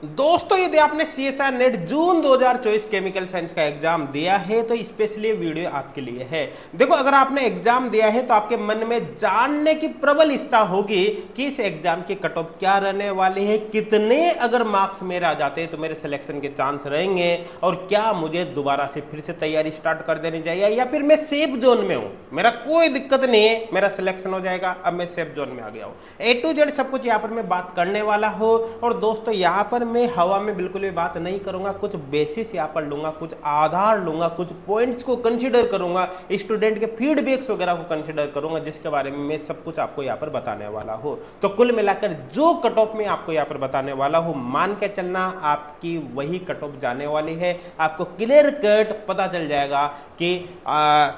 दोस्तों यदि आपने सीएसआर नेट जून 2024 केमिकल साइंस का एग्जाम दिया है तो स्पेशली वीडियो आपके लिए है। देखो अगर आपने एग्जाम दिया है तो आपके मन में जानने की प्रबल इच्छा होगी कि इस एग्जाम की कट ऑफ क्या रहने वाली है, कितने अगर मार्क्स मेरे आ जाते हैं तो मेरे सिलेक्शन के चांस रहेंगे, और क्या मुझे दोबारा से फिर से तैयारी स्टार्ट कर देनी चाहिए या फिर मैं सेफ जोन में हूं, मेरा कोई दिक्कत नहीं है, मेरा सिलेक्शन हो जाएगा, अब मैं सेफ जोन में आ गया हूं। ए टू जेड सब कुछ यहाँ पर मैं बात करने वाला हूं। और दोस्तों यहाँ पर मैं हवा में बिल्कुल भी बात नहीं करूंगा, कुछ बेसिस यहाँ पर लूंगा, कुछ आधार लूंगा, कुछ पॉइंट्स को कंसीडर करूंगा, स्टूडेंट के फीडबैक्स वगैरह को कंसीडर करूंगा, जिसके बारे में मैं सब कुछ आपको यहाँ पर बताने वाला हूँ। तो कुल मिलाकर जो कट ऑफ में आपको यहाँ पर बताने वाला हूँ, मान के चलना आपकी वही कट ऑफ जाने वाली है। आपको क्लियर कट पता चल जाएगा कि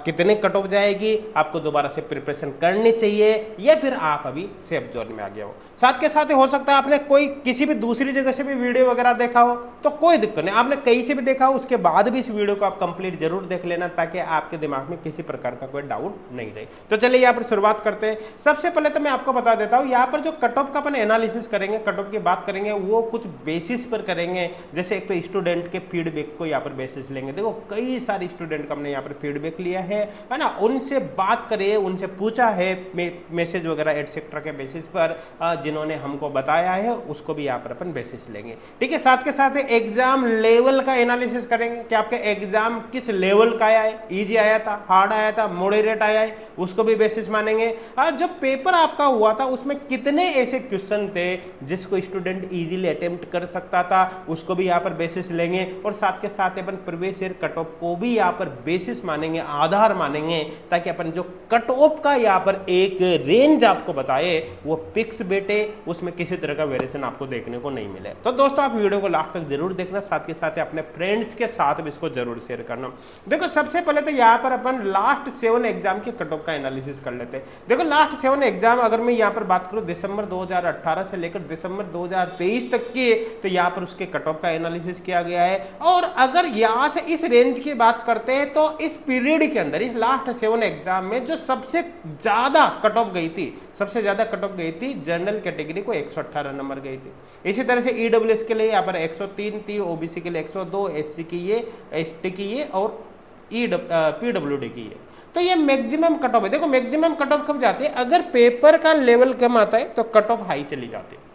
कितने कट ऑफ जाएगी, आपको दोबारा से प्रिपरेशन करनी चाहिए या फिर आप अभी सेफ जोन में आ गए हो। साथ के साथ हो सकता है आपने कोई किसी भी दूसरी जगह से भी वीडियो वगैरह देखा हो तो कोई दिक्कत नहीं, आपने कहीं से भी देखा हो उसके बाद भी इस वीडियो को आप कंप्लीट जरूर देख लेना, ताकि आपके दिमाग में किसी प्रकार का कोई डाउट नहीं रहे। तो चलिए यहाँ पर शुरुआत करते हैं। सबसे पहले तो मैं आपको बता देता हूँ, यहाँ पर जो कट ऑफ का अपन एनालिसिस करेंगे, कट ऑफ की बात करेंगे, वो कुछ बेसिस पर करेंगे। जैसे एक तो स्टूडेंट के फीडबैक को यहाँ पर बेसिस लेंगे। देखो कई सारे स्टूडेंट का हमने यहाँ पर फीडबैक लिया है ना, उनसे बात करिए, उनसे पूछा है मैसेज वगैरह एटसेट्रा के बेसिस पर, जिन्होंने हमको बताया है उसको भी यहाँ पर अपन बेसिस लेंगे। ठीक है, साथ के साथ एग्जाम लेवल का एनालिसिस करेंगे कि आपका एग्जाम किस लेवल का आया है, इजी आया था, हार्ड आया था, मॉडरेट आया है, उसको भी बेसिस मानेंगे। जो पेपर आपका हुआ था उसमें कितने ऐसे क्वेश्चन थे जिसको स्टूडेंट इजीली अटेम्प्ट कर सकता था, उसको भी यहाँ पर बेसिस लेंगे। और साथ के साथ अपन प्रीवियस ईयर कट ऑफ को भी यहाँ पर बेसिस मानेंगे, आधार मानेंगे, ताकि अपन जो कट ऑफ का यहाँ पर एक रेंज आपको बताए वो फिक्स बैठे, उसमें किसी तरह का वेरिएशन आपको देखने को नहीं मिले। तो दोस्तों आप वीडियो को लास्ट तक जरूर देखना, साथ के साथ अपने फ्रेंड्स के साथ भी इसको जरूर शेयर करना। देखो सबसे पहले तो यहाँ पर अपन लास्ट 7 एग्जाम के कट ऑफ का एनालिसिस कर लेते हैं। देखो लास्ट 7 एग्जाम अगर मैं यहाँ पर बात करूँ दिसंबर 2018 से लेकर दिसंबर 2023 तक की, तो यहाँ पर उसके कट ऑफ का एनालिसिस किया गया है। और अगर यहाँ से इस रेंज की बात करते हैं तो इस पीरियड के अंदर, इस लास्ट 7 एग्जाम में जो सबसे ज्यादा कट ऑफ गई थी, सबसे ज्यादा कट ऑफ गई थी जनरल कैटेगरी को 118 नंबर गई थी। इसी तरह से ईडब्ल्यूएस के लिए यहाँ पर 103 थी, ओबीसी के लिए 102, एससी की ये, एसटी की ये और पीडब्ल्यूडी की ये। तो ये मैक्सिमम कट ऑफ है। देखो मैक्सिमम कट ऑफ कब जाती है, अगर पेपर का लेवल कम आता है तो कट ऑफ हाई चली जाती है।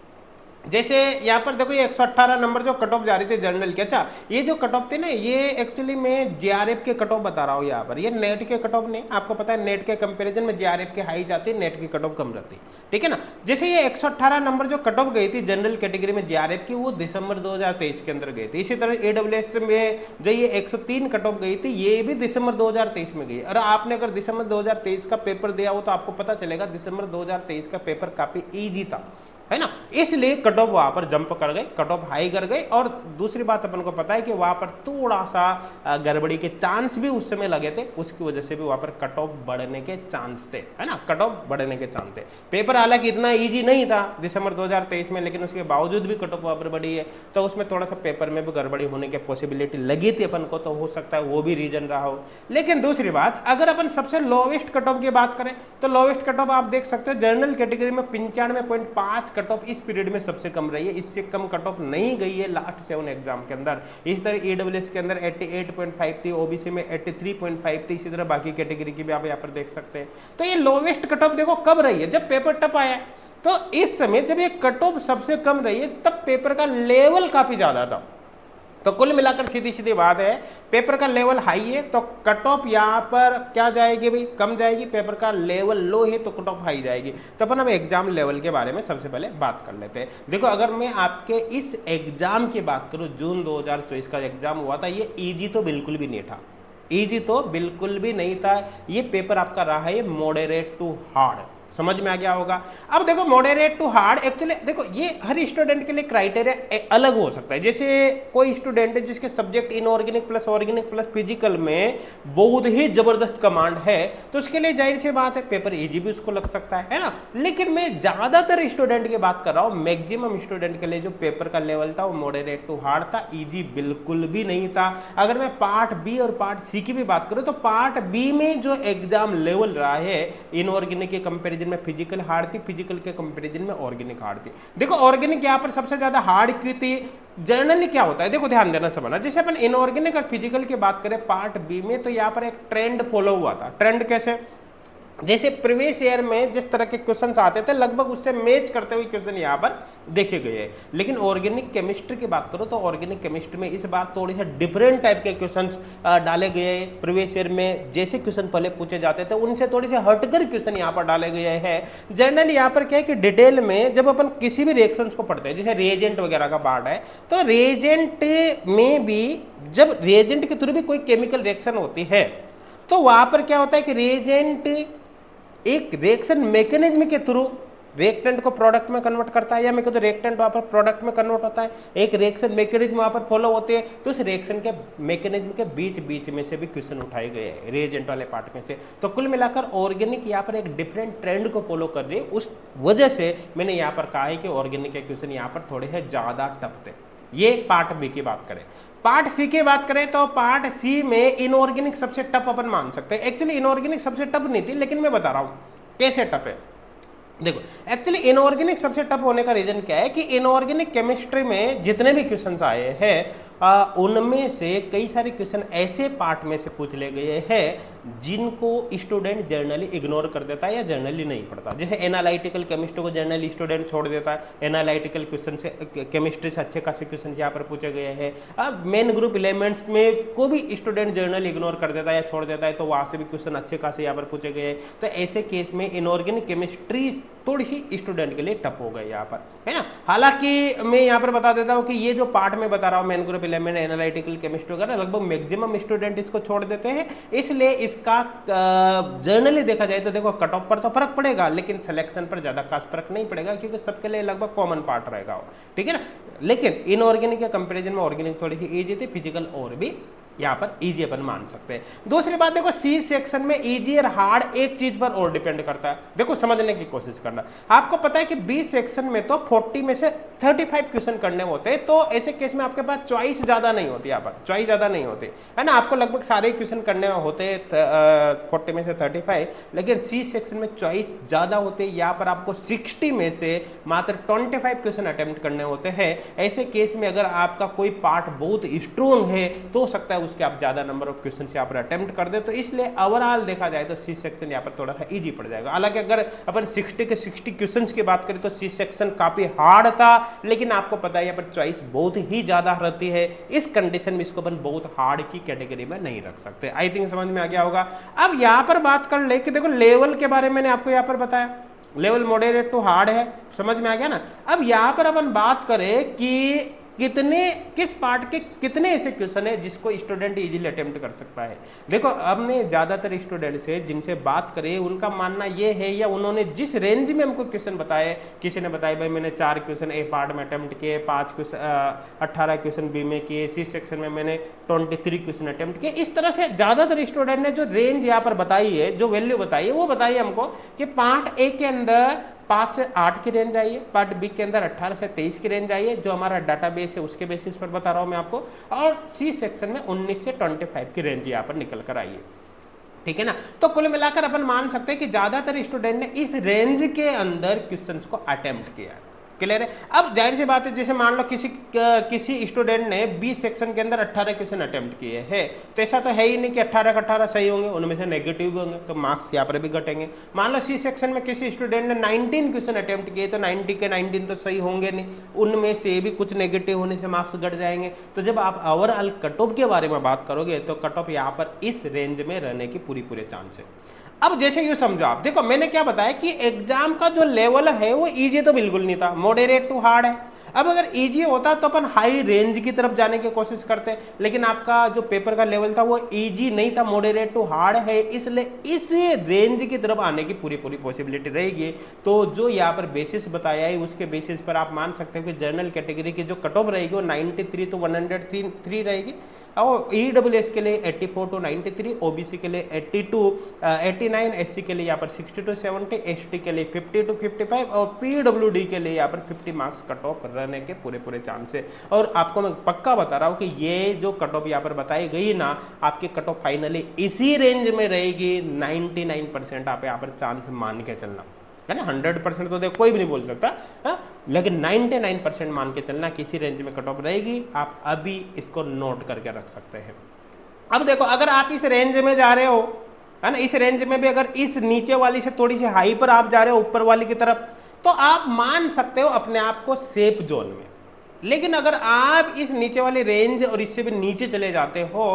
जैसे यहाँ पर देखो ये 118 नंबर जो कट ऑफ जा रही थी जनरल के, अच्छा ये जो कट ऑफ थे ना, ये एक्चुअली मैं जेआरएफ के कट ऑफ बता रहा हूँ यहाँ पर, ये नेट के कट ऑफ नहीं। आपको पता है नेट के कंपैरिजन में जेआरएफ के हाई जाती है, नेट की कट ऑफ कम रहती है, ठीक है ना। जैसे ये 118 नंबर जो कट ऑफ गई थी जनरल कैटेगरी में जेआरएफ की, वो दिसंबर 2023 के अंदर गई थी। इसी तरह एडब्ल्यूएस में जो ये 103 कट ऑफ गई थी, ये भी दिसंबर 2023 में गई। और आपने अगर दिसंबर 2023 का पेपर दिया हो तो आपको पता चलेगा दिसंबर 2023 का पेपर काफी ईजी था, है ना, इसलिए कट ऑफ वहां पर जंप कर गए, कट ऑफ हाई कर गए। और दूसरी बात अपन को पता है कि वहां पर थोड़ा सा गड़बड़ी के चांस भी उस समय लगे थे, उसकी वजह से भी वहां पर कट ऑफ बढ़ने के चांस थे, है ना, कट ऑफ बढ़ने के चांस थे। पेपर हालांकि इतना इजी नहीं था दिसंबर 2023 में, लेकिन उसके बावजूद भी कट ऑफ वहां पर बढ़ी है, तो उसमें थोड़ा सा पेपर में भी गड़बड़ी होने की पॉसिबिलिटी लगी थी अपन को, तो हो सकता है वो भी रीजन रहा हो। लेकिन दूसरी बात, अगर अपन सबसे लोवेस्ट कट ऑफ की बात करें तो लोवेस्ट कट ऑफ आप देख सकते हो जनरल कैटेगरी में 95.5 कट ऑफ इस पीरियड में सबसे कम रही है, इससे कम कट ऑफ नहीं गई है लास्ट 7 एग्जाम के अंदर। इस तरह ईडब्ल्यूएस के अंदर 88.5 थी, ओबीसी में 83.5 थी, इसी तरह बाकी कैटेगरी की भी आप यहाँ पर देख सकते हैं। तो ये लोवेस्ट कट ऑफ देखो कब रही है, जब पेपर टफ आया। तो इस समय जब ये कट ऑफ सबसे कम रही है तब पेपर का लेवल काफी ज्यादा था। तो कुल मिलाकर सीधी सीधी बात है, पेपर का लेवल हाई है तो कट ऑफ यहाँ पर क्या जाएगी भाई, कम जाएगी। पेपर का लेवल लो है तो कट ऑफ हाई जाएगी। तो अपन अब एग्जाम लेवल के बारे में सबसे पहले बात कर लेते हैं। देखो अगर मैं आपके इस एग्जाम की बात करूं, जून 2024 का एग्जाम हुआ था, ये इजी तो बिल्कुल भी नहीं था, इजी तो बिल्कुल भी नहीं था। ये पेपर आपका रहा है मॉडरेट टू हार्ड, समझ में आ गया होगा। अब देखो मॉडरेट टू हार्ड, एक्चुअली देखो ये हर स्टूडेंट के लिए क्राइटेरिया अलग हो सकता है। जैसे कोई स्टूडेंट है जिसके subject inorganic plus organic plus physical में बहुत ही जबरदस्त कमांड है, तो उसके लिए जाहिर सी बात है पेपर इजी भी उसको लग सकता है ना। लेकिन मैं ज्यादातर स्टूडेंट की बात कर रहा हूं, मैक्सिमम स्टूडेंट के लिए जो पेपर का लेवल था वो मॉडरेट टू हार्ड था, इजी बिल्कुल भी नहीं था। अगर मैं पार्ट बी और पार्ट सी की भी बात करूं तो पार्ट बी में जो एग्जाम लेवल रहा है इनऑर्गेनिक के कंपेरिजन में फिजिकल हार्ड थी, फिजिकल के कंपैरिजन में ऑर्गेनिक हार्ड थी। देखो ऑर्गेनिक यहां पर सबसे ज्यादा हार्ड क्यों थी, जनरली क्या होता है, देखो ध्यान देना समझना, जैसे अपन इनऑर्गेनिक और फिजिकल की बात करें पार्ट बी में, तो यहाँ पर एक ट्रेंड फॉलो हुआ था। ट्रेंड कैसे, जैसे प्रीवियस ईयर में जिस तरह के क्वेश्चंस आते थे लगभग उससे मैच करते हुए क्वेश्चन यहाँ पर देखे गए हैं। लेकिन ऑर्गेनिक केमिस्ट्री की बात करो तो ऑर्गेनिक केमिस्ट्री में इस बार थोड़ी सा डिफरेंट टाइप के क्वेश्चंस डाले गए हैं। प्रीवियस ईयर में जैसे क्वेश्चन पहले पूछे जाते थे उनसे थोड़ी सी हटकर क्वेश्चन यहाँ पर डाले गए हैं। जनरली यहाँ पर क्या है कि डिटेल में जब अपन किसी भी रिएक्शंस को पढ़ते हैं, जैसे रिएजेंट वगैरह का पार्ट है, तो रिएजेंट में भी जब रिएजेंट के थ्रू भी कोई केमिकल रिएक्शन होती है तो वहां पर क्या होता है कि रिएजेंट एक रिएक्शन मैकेनिज्म के थ्रू रिएक्टेंट को प्रोडक्ट में कन्वर्ट करता है, या मैं कहता हूं रिएक्टेंट वहां पर प्रोडक्ट में कन्वर्ट होता है, एक रिएक्शन मैकेनिज्म वहां पर फॉलो होती है। तो उस रिएक्शन के मैकेनिज्म के बीच बीच में से भी क्वेश्चन उठाए गए हैं रिएजेंट वाले पार्ट में से। तो कुल मिलाकर ऑर्गेनिक यहाँ पर एक डिफरेंट ट्रेंड को फॉलो कर रही है, उस वजह से मैंने यहाँ पर कहा है कि ऑर्गेनिक के क्वेश्चन यहाँ पर थोड़े से ज्यादा टफ थे। ये पार्ट बी की बात करें। पार्ट सी की बात करें तो पार्ट सी में इनऑर्गेनिक सबसे टफ अपन मान सकते हैं। एक्चुअली इनऑर्गेनिक सबसे टफ नहीं थी, लेकिन मैं बता रहा हूं कैसे टफ है। देखो एक्चुअली इनऑर्गेनिक सबसे टफ होने का रीजन क्या है कि इनऑर्गेनिक केमिस्ट्री में जितने भी क्वेश्चंस आए हैं उनमें से कई सारे क्वेश्चन ऐसे पार्ट में से पूछ ले गए हैं जिनको स्टूडेंट जर्नली इग्नोर कर देता है या जर्नली नहीं पढ़ता। जैसे एनालिटिकल केमिस्ट्री को जर्नली स्टूडेंट छोड़ देता है, एनालिटिकल क्वेश्चन से केमिस्ट्री से अच्छे खासे क्वेश्चन यहाँ पर पूछे गए हैं। अब मेन ग्रुप एलिमेंट्स में को भी स्टूडेंट जर्नल इग्नोर कर देता है या छोड़ देता है, तो वहां से भी क्वेश्चन अच्छे खासे यहाँ पर पूछे गए हैं। तो ऐसे केस में इनऑर्गेनिक केमिस्ट्री थोड़ी सी स्टूडेंट के लिए टफ हो गई यहाँ पर, है ना। हालांकि मैं यहाँ पर बता देता हूँ कि ये जो पार्ट में बता रहा हूँ main group element analytical chemistry वगैरह लगभग मैक्सिमम स्टूडेंट इसको छोड़ देते हैं, इसलिए इसका जर्नली देखा जाए तो देखो कट ऑफ पर तो फर्क पड़ेगा लेकिन सिलेक्शन पर ज्यादा खास फर्क नहीं पड़ेगा क्योंकि सबके लिए लगभग कॉमन पार्ट रहेगा, ठीक है ना। लेकिन इनऑर्गेनिक के कंपैरिजन में ऑर्गेनिक थोड़ी सी इजी थी, फिजिकल और भी यहाँ पर इजी अपन मान सकते हैं। दूसरी बात देखो सी सेक्शन में इजी और हार्ड एक चीज पर और डिपेंड करता है। देखो समझने की कोशिश करना, आपको पता है कि बी सेक्शन में तो 40 में से 35 क्वेश्चन करने होते हैं, तो ऐसे केस में आपके पास चॉइस ज्यादा नहीं होती, यहाँ पर चॉइस ज्यादा नहीं होती है ना। आपको लगभग सारे क्वेश्चन करने होते हैं 40 में से 35, लेकिन सी सेक्शन में चॉइस ज्यादा होते हैं। यहाँ पर आपको 60 में से मात्र 25 क्वेश्चन अटेम्प्ट करने होते हैं। ऐसे केस में अगर आपका कोई पार्ट बहुत स्ट्रॉन्ग है तो हो सकता है उसके आप ज्यादा नंबर ऑफ क्वेश्चन यहाँ पर अटेम्प्ट कर दे, तो इसलिए ओवरऑल देखा जाए तो सी सेक्शन यहाँ पर थोड़ा सा इजी पड़ जाएगा। हालांकि अगर अपन 60 के 60 क्वेश्चंस की बात करें तो सी सेक्शन काफी हार्ड था, लेकिन आपको पता है यहाँ पर चॉइस बहुत ही ज्यादा रहती है। इस कंडीशन में इसको अपन बहुत हार्ड की कैटेगरी में नहीं रख सकते। आई थिंक समझ में आ गया होगा। अब यहाँ पर बात कर ले कि देखो लेवल के बारे में मैंने आपको यहाँ पर बताया, लेवल मॉडरेट टू हार्ड है, समझ में आ गया ना। अब यहाँ पर अपन बात करें कि किस पार्ट के कितने ऐसे क्वेश्चन है जिसको स्टूडेंट इजीली अटेम्प्ट कर सकता है। देखो हमने ज्यादातर स्टूडेंट से जिनसे बात करें उनका मानना ये है या उन्होंने जिस रेंज में हमको क्वेश्चन बताए, किसी ने बताया भाई मैंने 4 क्वेश्चन ए पार्ट में अटेम्प्ट किए, 5 क्वेश्चन 18 क्वेश्चन बी में किए, सी सेक्शन में मैंने 23 क्वेश्चन अटेम्प्ट किए। इस तरह से ज्यादातर स्टूडेंट ने जो रेंज यहाँ पर बताई है, जो वैल्यू बताई है, वो बताई हमको कि पार्ट ए के अंदर 5 से 8 की रेंज आई है, पार्ट बी के अंदर 18 से 23 की रेंज आई है, जो हमारा डाटाबेस है उसके बेसिस पर बता रहा हूं मैं आपको, और सी सेक्शन में 19 से 25 की रेंज यहाँ पर निकल कर आई है, ठीक है ना। तो कुल मिलाकर अपन मान सकते हैं कि ज्यादातर स्टूडेंट ने इस रेंज के अंदर क्वेश्चंस को अटेम्प्ट किया है। क्लियर है। अब जाहिर सी बात है जैसे मान लो किसी स्टूडेंट ने बी सेक्शन के अंदर 18 क्वेश्चन अटेम्प्ट किए हैं, तो ऐसा तो है ही नहीं कि 18 का 18 सही होंगे, उनमें से नेगेटिव भी होंगे, तो मार्क्स यहाँ पर भी घटेंगे। मान लो सी सेक्शन में किसी स्टूडेंट ने 19 क्वेश्चन अटेम्प्ट किए, तो 90 के 19 तो सही होंगे नहीं, उनमें से भी कुछ नेगेटिव होने से मार्क्स घट जाएंगे। तो जब आप ओवरऑल कट ऑफ के बारे में बात करोगे तो कट ऑफ यहाँ पर इस रेंज में रहने की पूरे चांस है। अब जैसे ये समझो आप, देखो मैंने क्या बताया कि एग्जाम का जो लेवल है वो इजी तो बिल्कुल नहीं था, मॉडरेट टू हार्ड है। अब अगर इजी होता तो अपन हाई रेंज की तरफ जाने की कोशिश करते, लेकिन आपका जो पेपर का लेवल था वो इजी नहीं था, मॉडरेट टू हार्ड है, इसलिए इस रेंज की तरफ आने की पूरी पॉसिबिलिटी रहेगी। तो जो यहाँ पर बेसिस बताया है उसके बेसिस पर आप मान सकते हो कि जनरल कैटेगरी की जो कट ऑफ रहेगी वो 93 to 103 रहेगी, और ईडब्ल्यूएस के लिए 84 to 93, ओबीसी के लिए 89, एससी के लिए यहाँ पर 60 to 70, एसटी के लिए 50 to 55 और पीडब्ल्यूडी के लिए यहाँ पर 50 मार्क्स कट ऑफ रहने के पूरे चांस है। और आपको मैं पक्का बता रहा हूँ कि ये जो कट ऑफ यहाँ पर बताई गई ना, आपकी कट ऑफ फाइनली इसी रेंज में रहेगी। 99% आप यहाँ पर चांस मान के चलना, है ना। 100% तो देखो कोई भी नहीं बोल सकता है, लेकिन 99% मान के चलना किसी रेंज में कट ऑफ रहेगी। आप अभी इसको नोट करके रख सकते हैं। अब देखो अगर आप इस रेंज में जा रहे हो, है ना, इस रेंज में भी अगर इस नीचे वाली से थोड़ी सी हाई पर आप जा रहे हो ऊपर वाली की तरफ, तो आप मान सकते हो अपने आप को सेफ जोन में। लेकिन अगर आप इस नीचे वाली रेंज और इससे भी नीचे चले जाते हो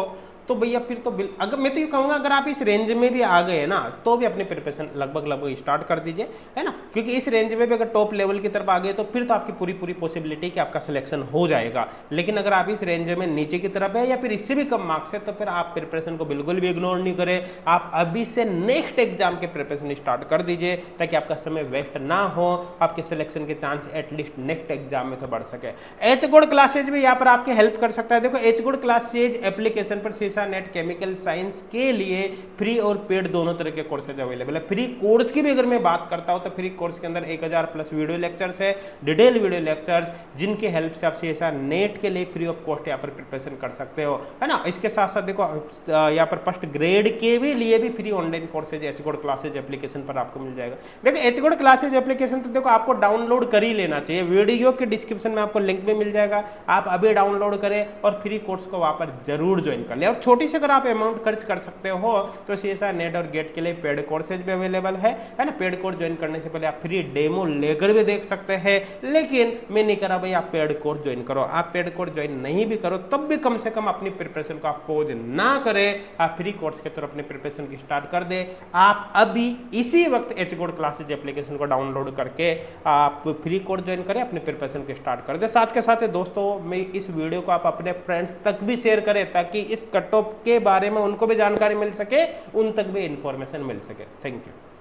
तो भैया फिर तो अगर मैं तो ये कहूंगा अगर आप इस रेंज में भी आ गए ना तो भी अपनी प्रिपरेशन लगभग स्टार्ट कर दीजिए, है ना, क्योंकि इस रेंज में भी अगर टॉप लेवल की तरफ आ गए तो फिर तो आपकी पूरी पॉसिबिलिटी कि आपका सिलेक्शन हो जाएगा। लेकिन अगर आप इस रेंज में नीचे की तरफ है या फिर इससे भी कम मार्क्स है तो फिर आप प्रिपरेशन को बिल्कुल भी इग्नोर नहीं करें। आप अभी से नेक्स्ट एग्जाम के प्रिपरेशन स्टार्ट कर दीजिए ताकि आपका समय वेस्ट ना हो, आपके सिलेक्शन के चांस एटलीस्ट नेक्स्ट एग्जाम में तो बढ़ सके। एच गुड क्लासेज भी यहाँ पर आपकी हेल्प कर सकता है। देखो एच गुड क्लासेज एप्लीकेशन पर नेट केमिकल साइंस के लिए फ्री और पेड दोनों तरह के कोर्सेज अवेलेबल है। फ्री कोर्स की भी अगर मैं बात करता हूं तो फ्री कोर्स के अंदर 1000 प्लस वीडियो लेक्चर्स है, डिटेल वीडियो लेक्चर्स, जिनके हेल्प से आप सीएसआर नेट के लिए फ्री ऑफ कॉस्ट यहाँ पर प्रिपरेशन कर सकते हो, है ना। इसके साथ साथ देखो यहाँ पर फर्स्ट ग्रेड के भी लिए भी free online courses H good classes application पर आपको मिल जाएगा। देखो एच गुड क्लासेज एप्लीकेशन तो देखो आपको डाउनलोड कर ही लेना चाहिए, वीडियो के डिस्क्रिप्शन में आपको लिंक भी मिल जाएगा, आप अभी डाउनलोड करें और फ्री कोर्स को वहां पर जरूर ज्वाइन कर ले। और छोटी सी अगर आप अमाउंट खर्च कर सकते हो तो सीएसआर नेट और गेट के लिए पेड कोर्सेज भी अवेलेबल है ना। पेड कोर्स ज्वाइन करने से पहले आप फ्री डेमो लेकर भी देख सकते हैं, लेकिन मैं नहीं करा भाई आप पेड कोर्स ज्वाइन करो। आप पेड कोर्स ज्वाइन नहीं भी करो तब भी कम से कम अपनी प्रिपरेशन को आप पोज ना करें, आप फ्री कोर्स के तरफ अपनी प्रिपरेशन की स्टार्ट कर दे। आप अभी इसी वक्त एच गुड क्लासेज एप्लीकेशन को डाउनलोड करके आप फ्री कोर्स ज्वाइन करें, अपनी प्रिपरेशन की स्टार्ट कर दे। साथ के साथ दोस्तों मैं इस वीडियो को आप अपने फ्रेंड्स तक भी शेयर करें ताकि इस कट ऑफ के बारे में उनको भी जानकारी मिल सके, उन तक भी इंफॉर्मेशन मिल सके। Thank you.